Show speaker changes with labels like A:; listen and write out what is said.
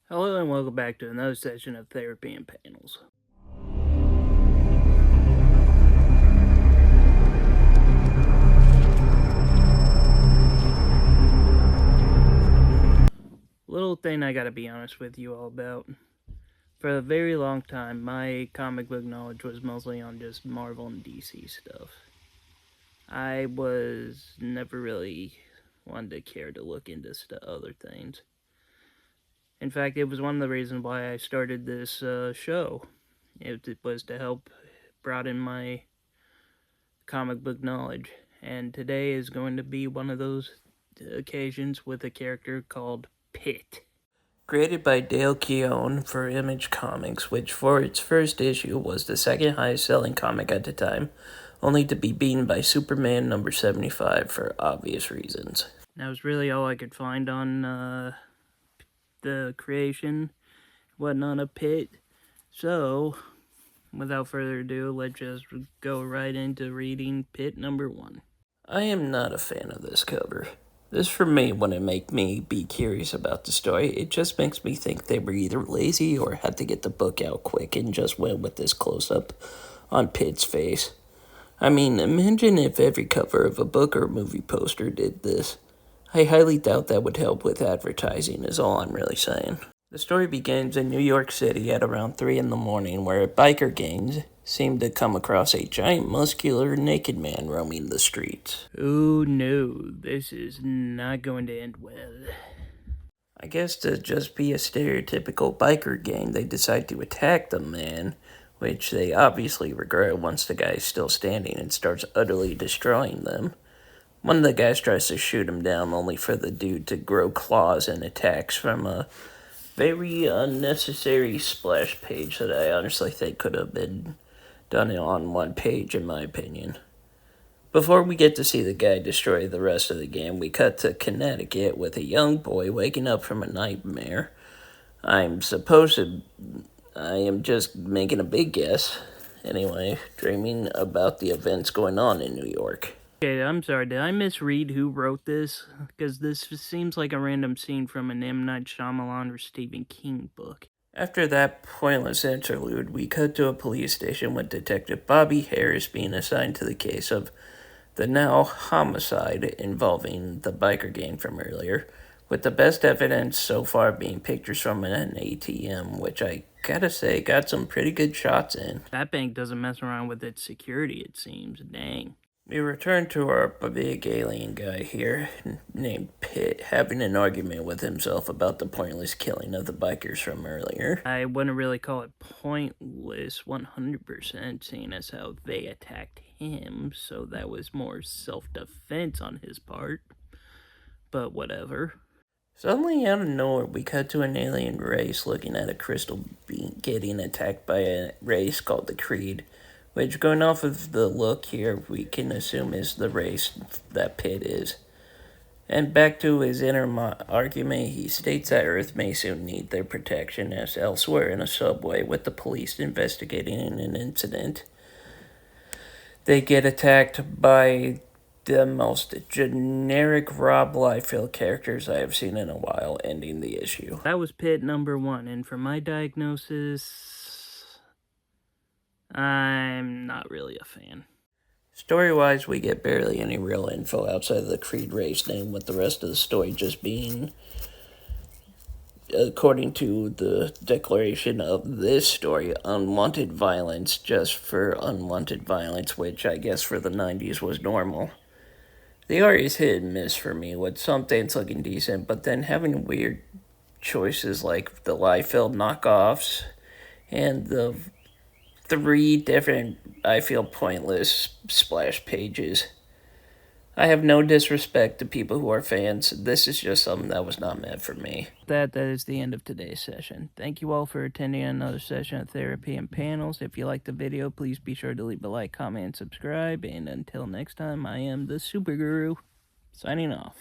A: Hello and welcome back to another session of Therapy and Panels. Little thing I gotta be honest with you all about. For a very long time, my comic book knowledge was mostly on just Marvel and DC stuff. I was never really one to care to look into other things. In fact, it was one of the reasons why I started this show. It was to help broaden my comic book knowledge. And today is going to be one of those occasions with a character called Pitt. Created by Dale Keown for Image Comics, which for its first issue was the second highest selling comic at the time, only to be beaten by Superman number 75 for obvious reasons. That was really all I could find on the creation, whatnot of Pitt. So, without further ado, let's just go right into reading Pitt number 1. I am not a fan of this cover. This for me wouldn't make me be curious about the story. It just makes me think they were either lazy or had to get the book out quick and just went with this close-up on Pitt's face. I mean, imagine if every cover of a book or movie poster did this. I highly doubt that would help with advertising is all I'm really saying. The story begins in New York City at around 3 in the morning, where biker gangs seem to come across a giant, muscular, naked man roaming the streets. Oh no, this is not going to end well. I guess to just be a stereotypical biker gang, they decide to attack the man, which they obviously regret once the guy is still standing and starts utterly destroying them. One of the guys tries to shoot him down, only for the dude to grow claws and attacks from a very unnecessary splash page that I honestly think could have been done on one page, in my opinion. Before we get to see the guy destroy the rest of the game, we cut to Connecticut with a young boy waking up from a nightmare. I am just making a big guess. Anyway, dreaming about the events going on in New York. Okay, I'm sorry, did I misread who wrote this? Because this seems like a random scene from an M. Night Shyamalan or Stephen King book. After that pointless interlude, we cut to a police station with Detective Bobby Harris being assigned to the case of the now homicide involving the biker gang from earlier, with the best evidence so far being pictures from an ATM, which I gotta say got some pretty good shots in. That bank doesn't mess around with its security, it seems. Dang. We return to our big alien guy here, named Pitt, having an argument with himself about the pointless killing of the bikers from earlier. I wouldn't really call it pointless 100%, seeing as how they attacked him, so that was more self-defense on his part. But whatever. Suddenly, out of nowhere, we cut to an alien race looking at a crystal being getting attacked by a race called the Creed, which, going off of the look here, we can assume is the race that Pitt is. And back to his inner argument, he states that Earth may soon need their protection, as elsewhere in a subway with the police investigating an incident, they get attacked by the most generic Rob Liefeld characters I have seen in a while, ending the issue. That was Pitt number 1, and for my diagnosis, I'm not really a fan. Story-wise, we get barely any real info outside of the Creed race name, with the rest of the story just being, according to the declaration of this story, unwanted violence just for unwanted violence, which I guess for the 90s was normal. The art is hit and miss for me, with some things looking decent, but then having weird choices like the Liefeld knockoffs and the 3 different, I feel, pointless splash pages. I have no disrespect to people who are fans. This is just something that was not meant for me. That is the end of today's session. Thank you all for attending another session of Therapy and Panels. If you liked the video, please be sure to leave a like, comment, and subscribe. And until next time, I am the Super Guru, signing off.